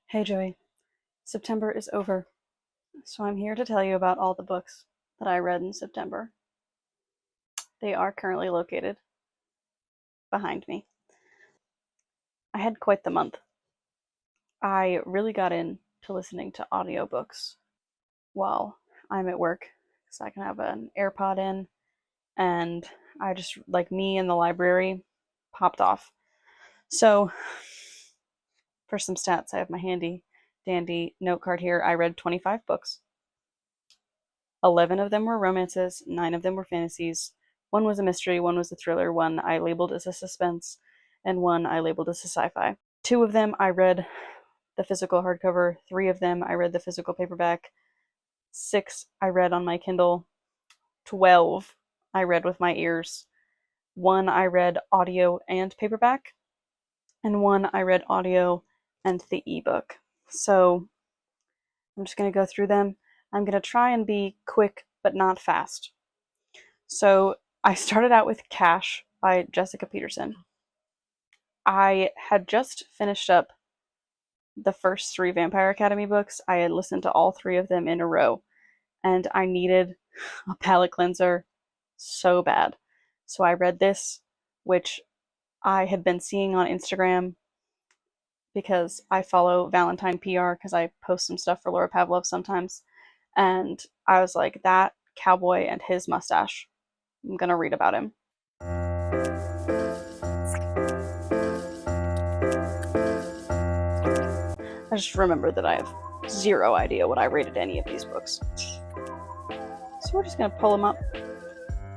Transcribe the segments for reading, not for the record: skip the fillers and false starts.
Hey Joey, September is over, so I'm here to tell you about all the books that I read in September. They are currently located behind me. I had quite the month. I really got into listening to audiobooks while I'm at work, so I can have an AirPod in, and I just, like me in the library, popped off. So, for some stats, I have my handy dandy note card here. I read 25 books. 11 of them were romances, 9 of them were fantasies. One was a mystery, one was a thriller, one I labeled as a suspense, and one I labeled as a sci-fi. 2 of them I read the physical hardcover, 3 of them I read the physical paperback, 6 I read on my Kindle, 12 I read with my ears, 1 I read audio and paperback, and 1 I read audio and the ebook. So I'm just going to go through them. I'm going to try and be quick but not fast. So I started out with Cash by Jessica Peterson. I had just finished up the first 3 Vampire Academy books. I had listened to all 3 of them in a row, and I needed a palate cleanser so bad. So I read this, which I had been seeing on Instagram because I follow Valentine PR because I post some stuff for Laura Pavlov sometimes. And I was like, that cowboy and his mustache. I'm going to read about him. I just remember that I have zero idea what I rated any of these books. So we're just going to pull them up.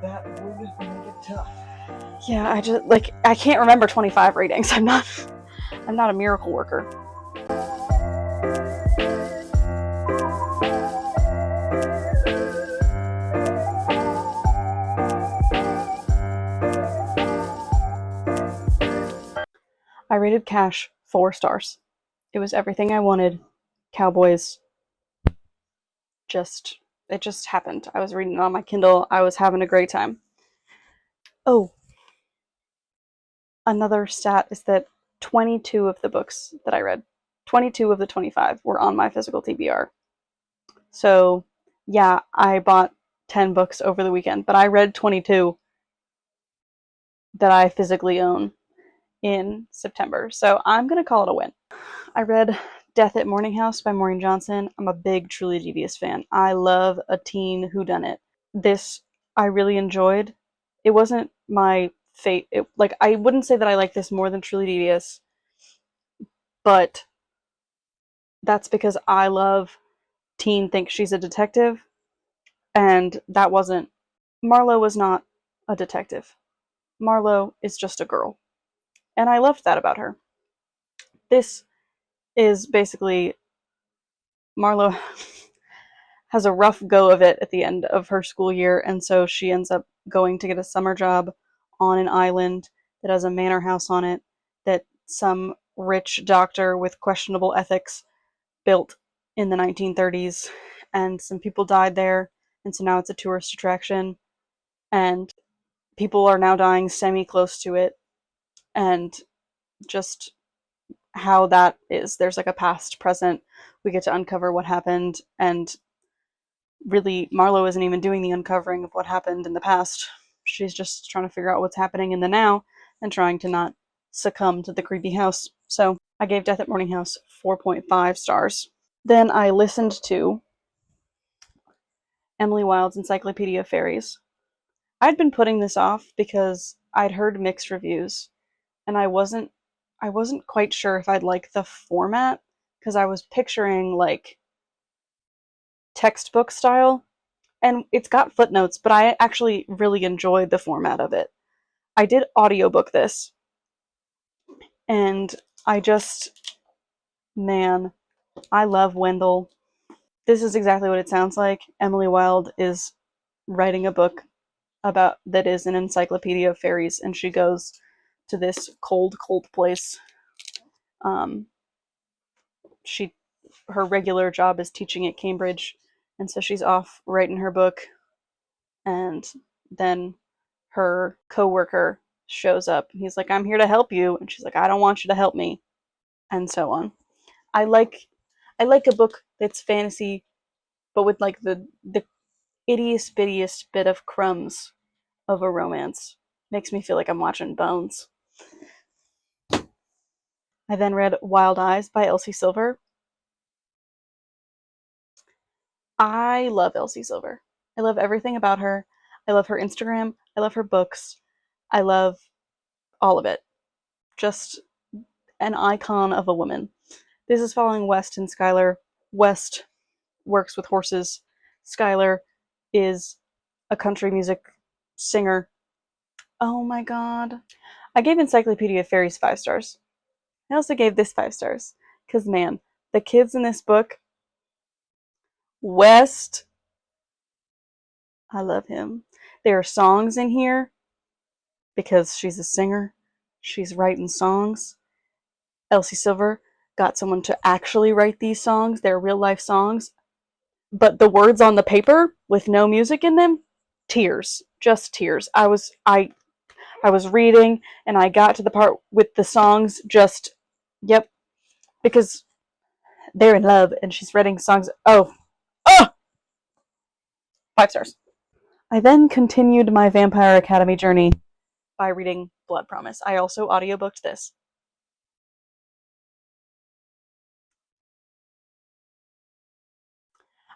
That would make it tough. Yeah, I can't remember 25 ratings. I'm not a miracle worker. I rated Cash 4 stars. It was everything I wanted. Cowboys. It just happened. I was reading it on my Kindle. I was having a great time. Oh, another stat is that 22 of the books that I read, 22 of the 25 were on my physical TBR. So, yeah, I bought 10 books over the weekend, but I read 22 that I physically own in September. So I'm going to call it a win. I read Death at Morning House by Maureen Johnson. I'm a big Truly Devious fan. I love a teen whodunit. This I really enjoyed. It wasn't my fate. I wouldn't say that I like this more than Truly Devious, but that's because I love teen thinks she's a detective, and that wasn't. Marlo was not a detective. Marlo is just a girl, and I loved that about her. This is basically Marlo has a rough go of it at the end of her school year, and so she ends up going to get a summer job on an island that has a manor house on it that some rich doctor with questionable ethics built in the 1930s, and some people died there, and so now it's a tourist attraction, and people are now dying semi-close to it, and just how that is. There's like a past, present, we get to uncover what happened, and really, Marlo isn't even doing the uncovering of what happened in the past. She's just trying to figure out what's happening in the now and trying to not succumb to the creepy house. So I gave Death at Morning House 4.5 stars. Then I listened to Emily Wilde's Encyclopedia of Fairies. I'd been putting this off because I'd heard mixed reviews, and I wasn't quite sure if I'd like the format because I was picturing like textbook style, and it's got footnotes, but I actually really enjoyed the format of it. I did audiobook this, and man, I love Wendell. This is exactly what it sounds like. Emily Wilde is writing a book about that is an encyclopedia of fairies, and she goes to this cold place. Um, she her regular job is teaching at Cambridge, and so she's off writing her book, and then her coworker shows up. He's like, "I'm here to help you," and she's like, "I don't want you to help me," and so on. I like a book that's fantasy, but with like the ittiest bittiest bit of crumbs of a romance. Makes me feel like I'm watching Bones. I then read Wild Eyes by Elsie Silver. I love Elsie Silver. I love everything about her. I love her Instagram. I love her books. I love all of it. Just an icon of a woman. This is following West and Skylar. West works with horses. Skylar is a country music singer. Oh my god. I gave Encyclopedia of Fairies 5 stars. I also gave this 5 stars. Because, man, the kids in this book, West, I love him. There are songs in here because she's a singer. She's writing songs. Elsie Silver got someone to actually write these songs. They're real life songs. But the words on the paper with no music in them, tears. Just tears. I was reading and I got to the part with the songs just yep, because they're in love and she's writing songs. Oh, 5 stars. I then continued my Vampire Academy journey by reading Blood Promise. I also audiobooked this.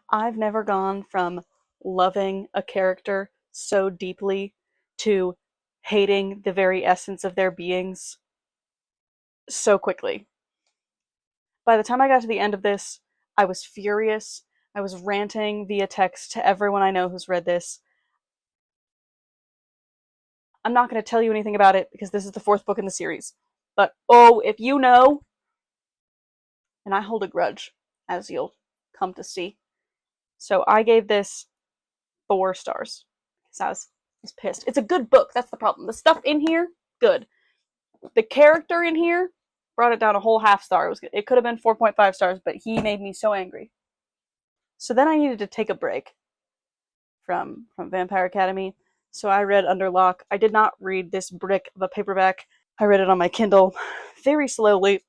I've never gone from loving a character so deeply to hating the very essence of their beings so quickly. By the time I got to the end of this, I was furious. I was ranting via text to everyone I know who's read this. I'm not going to tell you anything about it because this is the 4th book in the series. But oh, if you know, and I hold a grudge, as you'll come to see. So I gave this 4 stars because I was pissed. It's a good book. That's the problem. The stuff in here, good. The character in here brought it down a whole half star. It could have been 4.5 stars, but he made me so angry. So then I needed to take a break from Vampire Academy. So I read Under Lock. I did not read this brick of a paperback. I read it on my Kindle very slowly.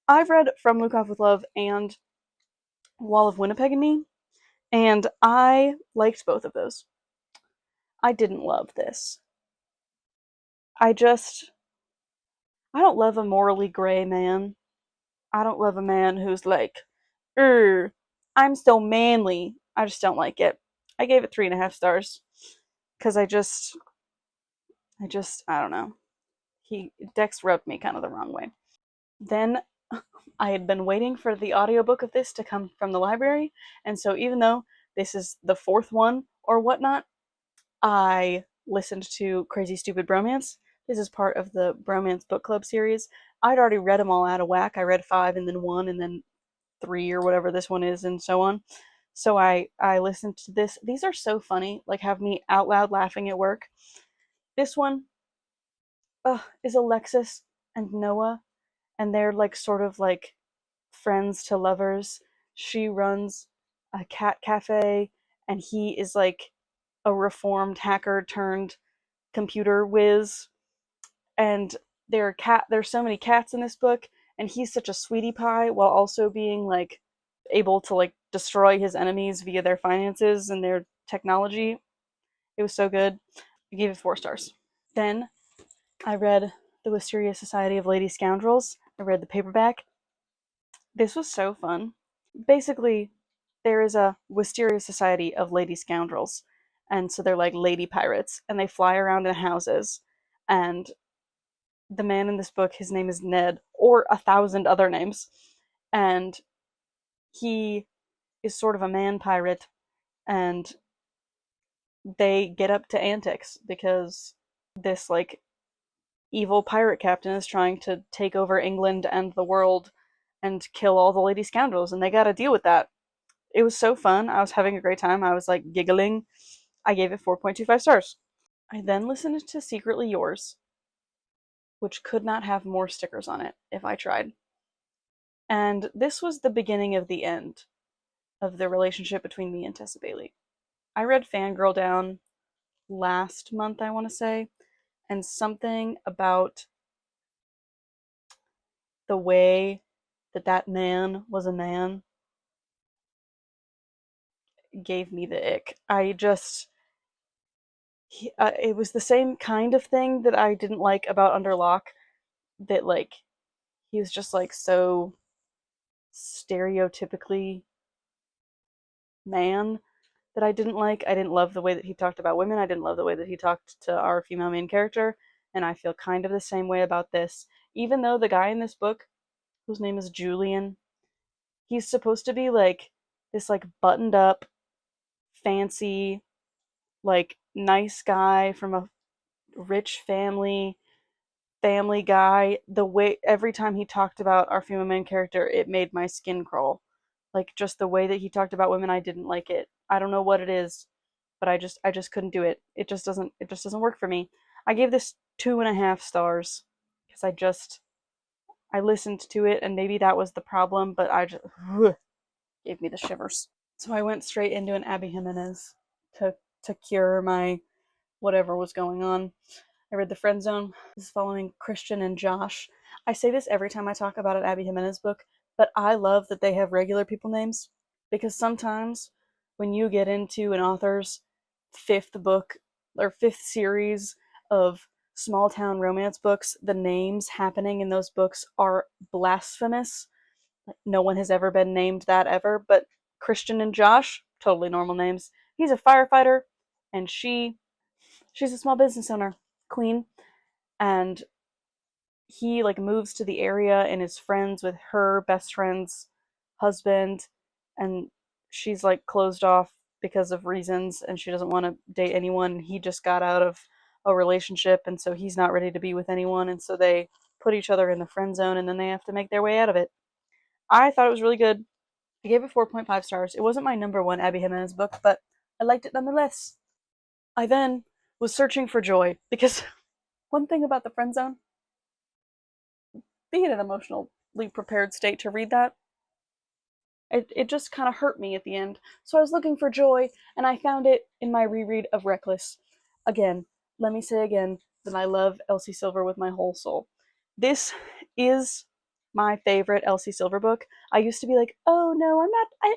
I've read From Luke Off with Love and Wall of Winnipeg and Me, and I liked both of those. I didn't love this. I don't love a morally gray man. I don't love a man who's like, I'm so manly. I just don't like it. I gave it 3.5 stars because I don't know. Dex rubbed me kind of the wrong way. Then I had been waiting for the audiobook of this to come from the library, and so even though this is the 4th one or whatnot, I listened to Crazy Stupid Bromance. This is part of the Bromance Book Club series. I'd already read them all out of whack. I read 5 and then 1 and then 3 or whatever this one is and so on. So I listened to this. These are so funny, like have me out loud laughing at work. This one is Alexis and Noah, and they're like sort of like friends to lovers. She runs a cat cafe and he is like a reformed hacker turned computer whiz, and there's so many cats in this book, and he's such a sweetie pie while also being like able to like destroy his enemies via their finances and their technology. It was so good. I gave it 4 stars. Then I read The Wisteria Society of Lady Scoundrels. I read the paperback. This was so fun. Basically, there is a Wisteria Society of Lady Scoundrels, and so they're like lady pirates, and they fly around in houses, and the man in this book, his name is Ned, or 1,000 other names, and he is sort of a man pirate, and they get up to antics because this like evil pirate captain is trying to take over England and the world and kill all the lady scoundrels, and they got to deal with that. It was so fun. I was having a great time. I was like giggling. I gave it 4.25 stars. I then listened to Secretly Yours, which could not have more stickers on it if I tried. And this was the beginning of the end of the relationship between me and Tessa Bailey. I read Fangirl Down last month, I want to say, and something about the way that man was a man gave me the ick. It was the same kind of thing that I didn't like about Under Lock, that like he was just like so stereotypically man that I didn't like. I didn't love the way that he talked about women. I didn't love the way that he talked to our female main character. And I feel kind of the same way about this. Even though the guy in this book, whose name is Julian, he's supposed to be like this like buttoned up, fancy, like nice guy from a rich family guy. The way every time he talked about our female main character, it made my skin crawl. Like just the way that he talked about women, I didn't like it. I don't know what it is, but I just couldn't do it. It just doesn't work for me. I gave this 2.5 stars because I listened to it and maybe that was the problem, but I just gave me the shivers. So I went straight into an Abby Jimenez to cure my whatever was going on. I read The Friend Zone. This is following Christian and Josh. I say this every time I talk about an Abby Jimenez book, but I love that they have regular people names, because sometimes when you get into an author's fifth book or fifth series of small town romance books, the names happening in those books are blasphemous. No one has ever been named that ever, but Christian and Josh, totally normal names. He's a firefighter, and she's a small business owner, queen, and he like moves to the area and is friends with her best friend's husband, and she's like closed off because of reasons and she doesn't want to date anyone. He just got out of a relationship and so he's not ready to be with anyone, and so they put each other in the friend zone and then they have to make their way out of it. I thought it was really good. I gave it 4.5 stars. It wasn't my number one Abby Jimenez book, but I liked it nonetheless. I then was searching for joy because one thing about the friend zone, be in an emotionally prepared state to read that. It just kind of hurt me at the end. So I was looking for joy, and I found it in my reread of Reckless. Again, let me say again that I love Elsie Silver with my whole soul. This is my favorite Elsie Silver book. I used to be like, oh no, I'm not, I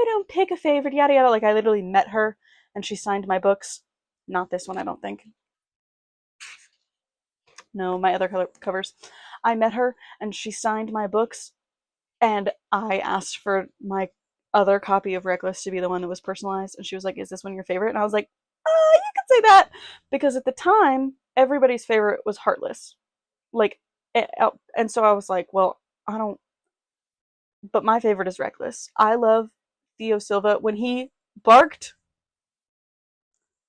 don't pick a favorite, yada yada. Like, I literally met her, and she signed my books. Not this one, I don't think. No, my other covers. I met her, and she signed my books, and I asked for my other copy of Reckless to be the one that was personalized, and she was like, "Is this one your favorite?" And I was like, "You could say that," because at the time everybody's favorite was Heartless, like, and so I was like, "Well, I don't," but my favorite is Reckless. I love Theo Silva. When he barked,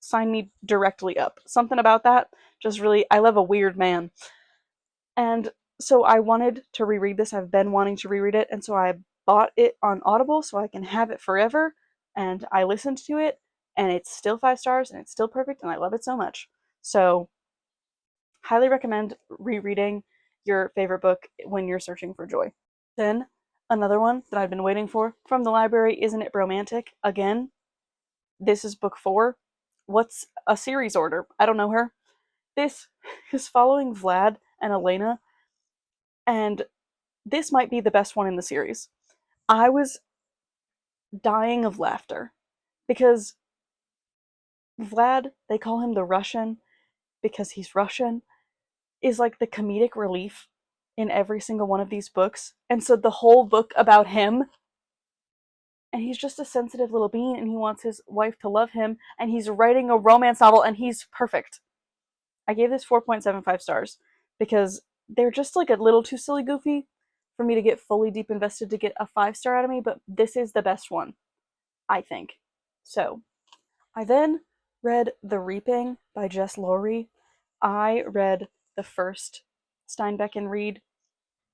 sign me directly up. Something about that just really, I love a weird man. And so I wanted to reread this. I've been wanting to reread it, and so I bought it on Audible so I can have it forever. And I listened to it, and it's still 5 stars, and it's still perfect, and I love it so much. So, highly recommend rereading your favorite book when you're searching for joy. Then, another one that I've been waiting for from the library, Isn't It Romantic? Again, this is book 4. What's a series order? I don't know her. This is following Vlad and Elena, and this might be the best one in the series. I was dying of laughter because Vlad, they call him the Russian because he's Russian, is like the comedic relief in every single one of these books. And so the whole book about him, and he's just a sensitive little bean and he wants his wife to love him, and he's writing a romance novel and he's perfect. I gave this 4.75 stars because they're just like a little too silly goofy for me to get fully deep invested to get a 5 star out of me, but this is the best one, I think. So, I then read The Reaping by Jess Lowry. I read the first Steinbeck and Reed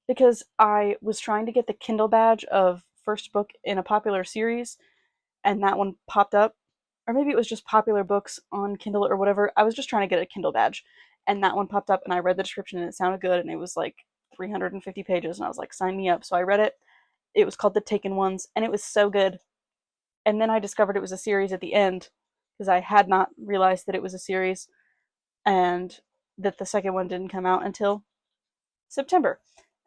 because I was trying to get the Kindle badge of first book in a popular series, and that one popped up. Or maybe it was just popular books on Kindle or whatever. I was just trying to get a Kindle badge, and that one popped up, and I read the description, and it sounded good, and it was like 350 pages, and I was like, sign me up. So I read it. It was called The Taken Ones, and it was so good. And then I discovered it was a series at the end, because I had not realized that it was a series, and that the second one didn't come out until September.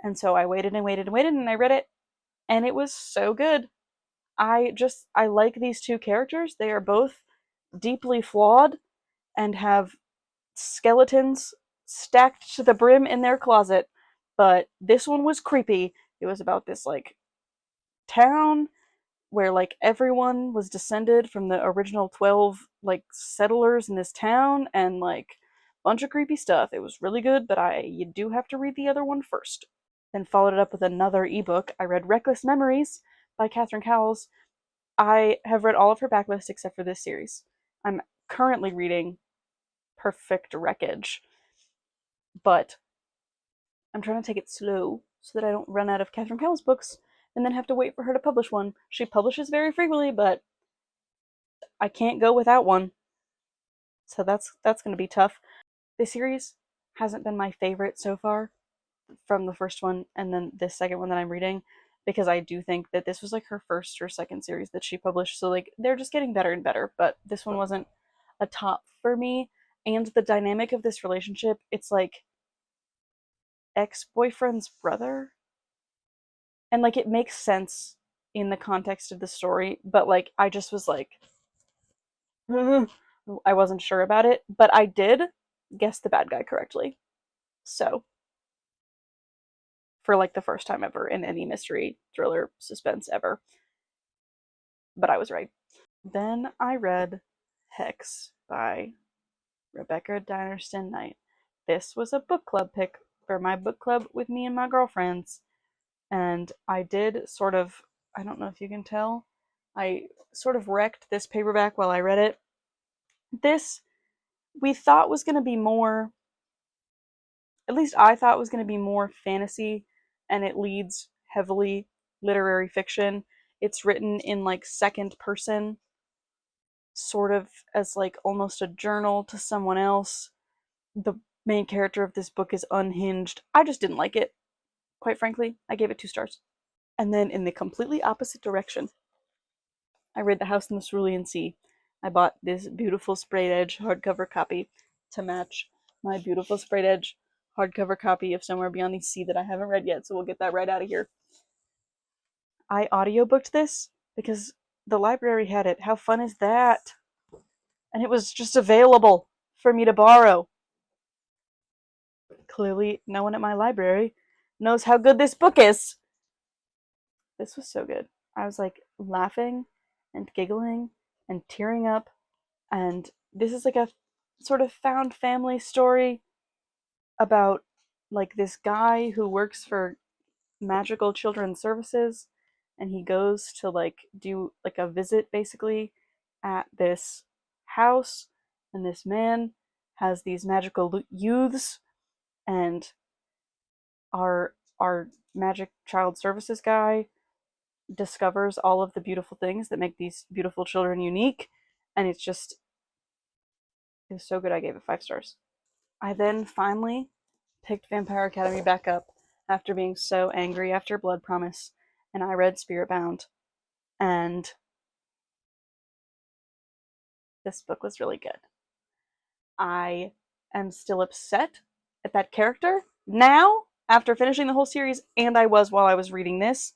And so I waited and waited and waited, and I read it, and it was so good. I like these two characters. They are both deeply flawed and have skeletons stacked to the brim in their closet. But this one was creepy. It was about this like town where like everyone was descended from the original 12 like settlers in this town, and like bunch of creepy stuff. It was really good, but I you do have to read the other one first. Then followed it up with another ebook. I read Reckless Memories by Catherine Cowles. I have read all of her backlist except for this series. I'm currently reading Perfect Wreckage, but I'm trying to take it slow so that I don't run out of Catherine Cowles books and then have to wait for her to publish one. She publishes very frequently, but I can't go without one. So that's going to be tough. This series hasn't been my favorite so far from the first one and then this second one that I'm reading, because I do think that this was like her first or second series that she published. So like they're just getting better and better, but this one wasn't a top for me. And the dynamic of this relationship, it's like ex-boyfriend's brother. And like it makes sense in the context of the story, but like I just was like I wasn't sure about it, but I did guess the bad guy correctly. So, for like the first time ever in any mystery, thriller, suspense ever. But I was right. Then I read Hex by Rebecca Dinerston Knight. This was a book club pick for my book club with me and my girlfriends. And I did sort of, I don't know if you can tell, I sort of wrecked this paperback while I read it. This we thought was going to be more, at least I thought was going to be more fantasy, and it leads heavily literary fiction. It's written in like second person, sort of as like almost a journal to someone else. The main character of this book is unhinged. I just didn't like it, quite frankly. I gave it 2 stars. And then in the completely opposite direction, I read The House in the Cerulean Sea. I bought this beautiful sprayed edge hardcover copy to match my beautiful sprayed edge hardcover copy of Somewhere Beyond the Sea that I haven't read yet, so we'll get that right out of here. I audiobooked this because the library had it. How fun is that? And it was just available for me to borrow. Clearly, no one at my library knows how good this book is. This was so good. I was like laughing and giggling and tearing up. And this is like a sort of found family story about like this guy who works for Magical Children's Services, and he goes to like do like a visit basically at this house, and this man has these magical youths, and our magic child services guy discovers all of the beautiful things that make these beautiful children unique, and it was so good I gave it 5 stars. I then finally picked Vampire Academy back up after being so angry after Blood Promise, and I read Spiritbound, and this book was really good. I am still upset at that character now after finishing the whole series, and I was while I was reading this.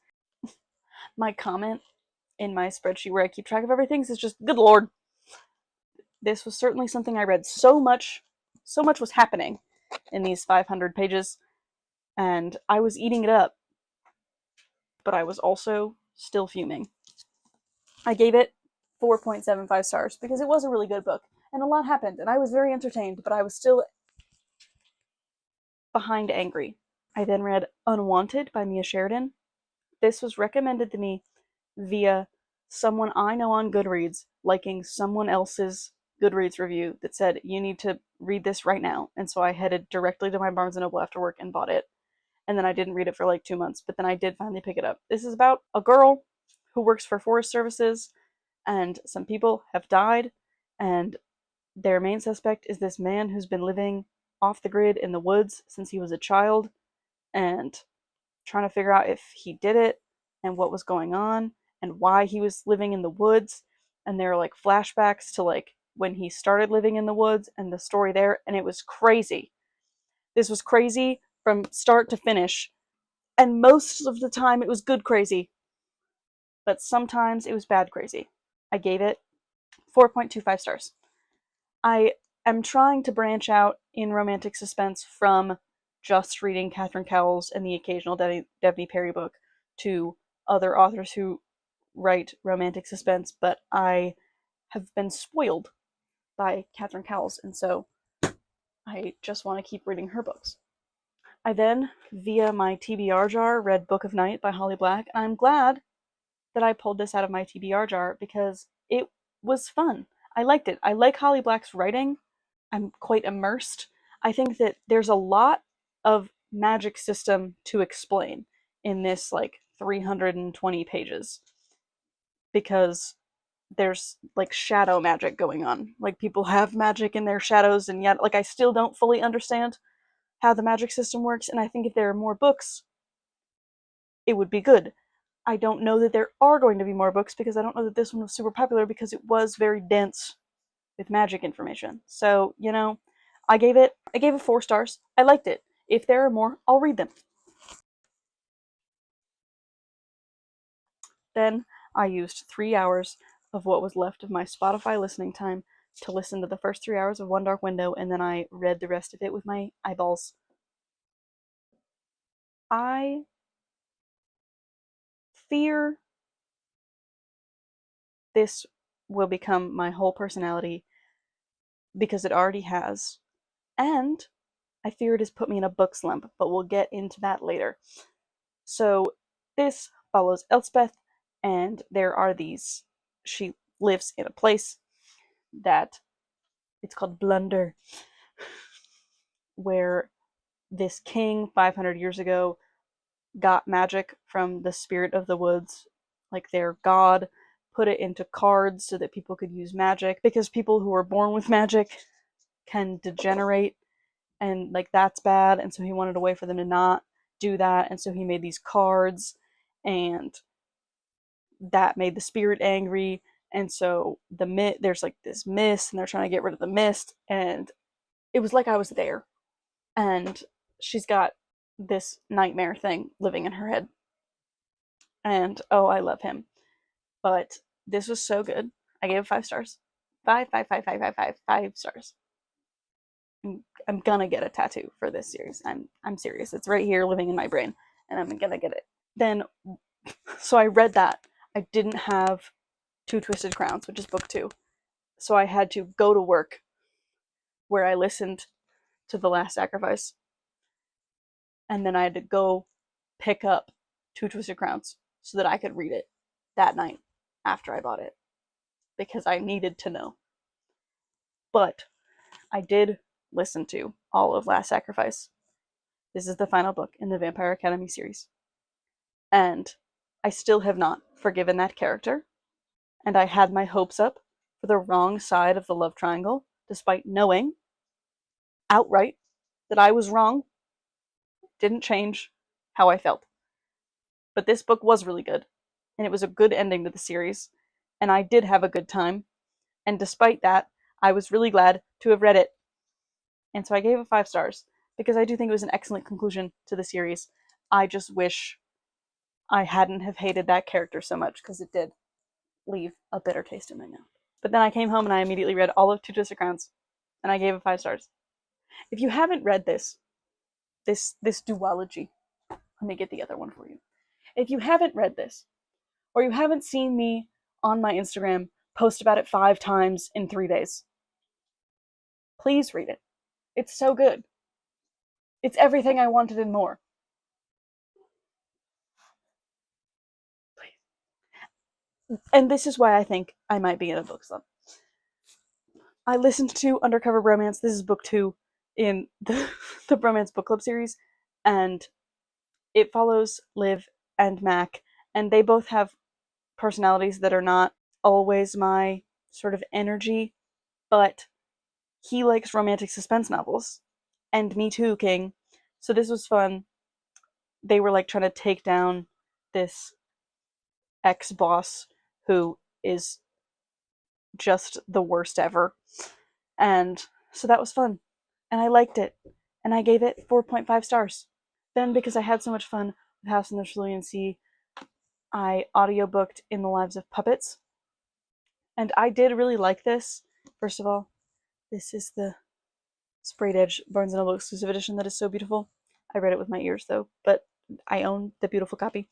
My comment in my spreadsheet where I keep track of everything is just, good lord. This was certainly something I read so much was happening in these 500 pages, and I was eating it up, but I was also still fuming. I gave it 4.75 stars because it was a really good book, and a lot happened, and I was very entertained, but I was still behind angry. I then read Unwanted by Mia Sheridan. This was recommended to me via someone I know on Goodreads liking someone else's Goodreads review that said, you need to read this right now. And so I headed directly to my Barnes & Noble after work and bought it. And then I didn't read it for like 2 months, but then I did finally pick it up. This is about a girl who works for Forest Services, and some people have died, and their main suspect is this man who's been living off the grid in the woods since he was a child, and trying to figure out if he did it and what was going on and why he was living in the woods. And there are like flashbacks to like when he started living in the woods and the story there, and it was crazy. This was crazy from start to finish. And most of the time it was good crazy, but sometimes it was bad crazy. I gave it 4.25 stars. I am trying to branch out in romantic suspense from just reading Catherine Cowles and the occasional Devney Perry book to other authors who write romantic suspense, but I have been spoiled by Catherine Cowles, and so I just want to keep reading her books. I then, via my TBR jar, read Book of Night by Holly Black, and I'm glad that I pulled this out of my TBR jar because it was fun. I liked it. I like Holly Black's writing. I'm quite immersed. I think that there's a lot of magic system to explain in this like 320 pages because there's like shadow magic going on. Like people have magic in their shadows, and yet like I still don't fully understand how the magic system works, and I think if there are more books, it would be good. I don't know that there are going to be more books because I don't know that this one was super popular because it was very dense with magic information. So, I gave it 4 stars. I liked it. If there are more, I'll read them. Then I used 3 hours of what was left of my Spotify listening time to listen to the first 3 hours of One Dark Window, and then I read the rest of it with my eyeballs. I fear this will become my whole personality because it already has, and I fear it has put me in a book slump, but we'll get into that later. So this follows Elspeth, and there are these. She lives in a place that it's called Blunder, where this king 500 years ago got magic from the spirit of the woods, like their god, put it into cards so that people could use magic because people who are born with magic can degenerate, and like that's bad, and so he wanted a way for them to not do that, and so he made these cards, and that made the spirit angry, and so there's like this mist, and they're trying to get rid of the mist, and it was like I was there, and she's got this nightmare thing living in her head, and oh, I love him, but this was so good. I gave it 5 stars. 5 stars. I'm gonna get a tattoo for this series. I'm serious. It's right here, living in my brain, and I'm gonna get it. Then, so I read that. I didn't have Two Twisted Crowns, which is book 2, so I had to go to work, where I listened to The Last Sacrifice, and then I had to go pick up Two Twisted Crowns so that I could read it that night after I bought it because I needed to know. But I did listen to all of Last Sacrifice. This is the final book in the Vampire Academy series. And I still have not forgiven that character. And I had my hopes up for the wrong side of the love triangle, despite knowing outright that I was wrong. Didn't change how I felt. But this book was really good, and it was a good ending to the series, and I did have a good time. And despite that, I was really glad to have read it. And so I gave it 5 stars because I do think it was an excellent conclusion to the series. I just wish I hadn't have hated that character so much because it did leave a bitter taste in my mouth. But then I came home and I immediately read all of Two Twisted Crowns, and I gave it 5 stars. If you haven't read this duology, let me get the other one for you. If you haven't read this, or you haven't seen me on my Instagram post about it 5 times in 3 days, please read it. It's so good. It's everything I wanted and more. And this is why I think I might be in a book slump. I listened to Undercover Bromance. This is book 2 in the Bromance Book Club series, and it follows Liv and Mac, and they both have personalities that are not always my sort of energy, but he likes romantic suspense novels, and me too, King. So this was fun. They were like trying to take down this ex-boss who is just the worst ever. And so that was fun. And I liked it. And I gave it 4.5 stars. Then, because I had so much fun The House in the Cerulean Sea. I audiobooked In the Lives of Puppets. And I did really like this. First of all, this is the sprayed edge Barnes & Noble exclusive edition that is so beautiful. I read it with my ears though, but I own the beautiful copy.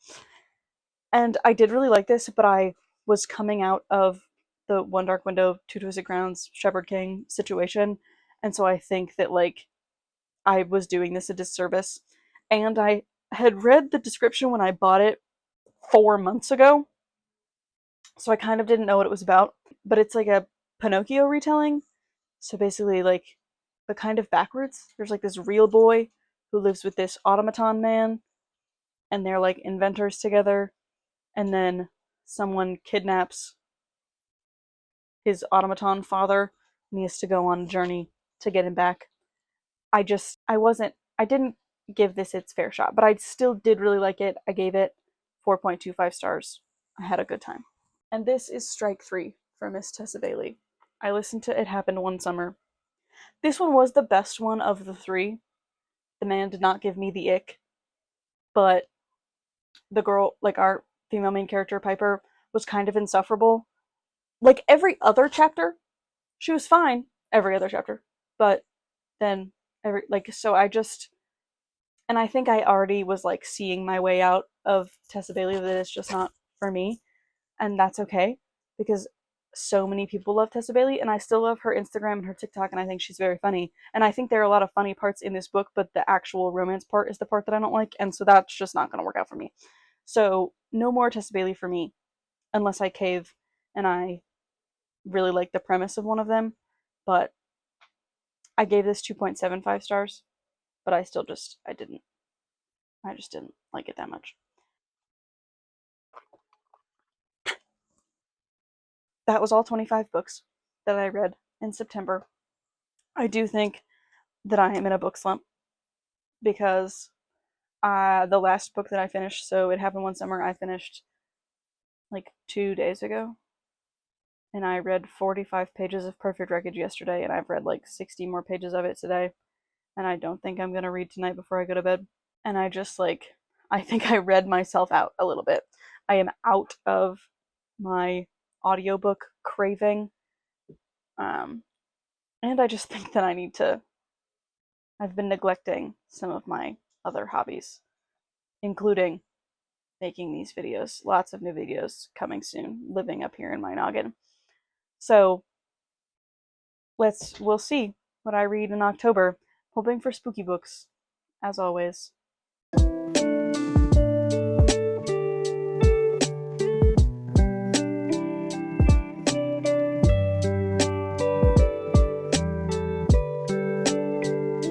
And I did really like this, but I was coming out of the One Dark Window, Two Twisted Crowns, Shepherd King situation, and so I think that like I was doing this a disservice. And I had read the description when I bought it 4 months ago, so I kind of didn't know what it was about. But it's like a Pinocchio retelling. So basically, like, but kind of backwards. There's like this real boy who lives with this automaton man, and they're like inventors together. And then someone kidnaps his automaton father, and he has to go on a journey to get him back. I didn't give this its fair shot, but I still did really like it. I gave it 4.25 stars. I had a good time. And this is strike 3 for Miss Tessa Bailey. I listened to It Happened One Summer. This one was the best one of the 3. The man did not give me the ick, but the girl, like our female main character, Piper, was kind of insufferable. Like every other chapter, she was fine. Every other chapter. But then, so I just, and I think I already was like seeing my way out of Tessa Bailey, that it's just not for me. And that's okay, because so many people love Tessa Bailey, and I still love her Instagram and her TikTok, and I think she's very funny. And I think there are a lot of funny parts in this book, but the actual romance part is the part that I don't like, and so that's just not going to work out for me. So no more Tessa Bailey for me, unless I cave and I really like the premise of one of them. But I gave this 2.75 stars, but I just didn't like it that much. That was all 25 books that I read in September. I do think that I am in a book slump because the last book that I finished, so It Happened One Summer, I finished like 2 days ago. And I read 45 pages of Perfect Wreckage yesterday, and I've read like 60 more pages of it today. And I don't think I'm going to read tonight before I go to bed. And I think I read myself out a little bit. I am out of my audiobook craving. And I just think that I've been neglecting some of my other hobbies, including making these videos. Lots of new videos coming soon, living up here in my noggin. So we'll see what I read in October. Hoping for spooky books, as always.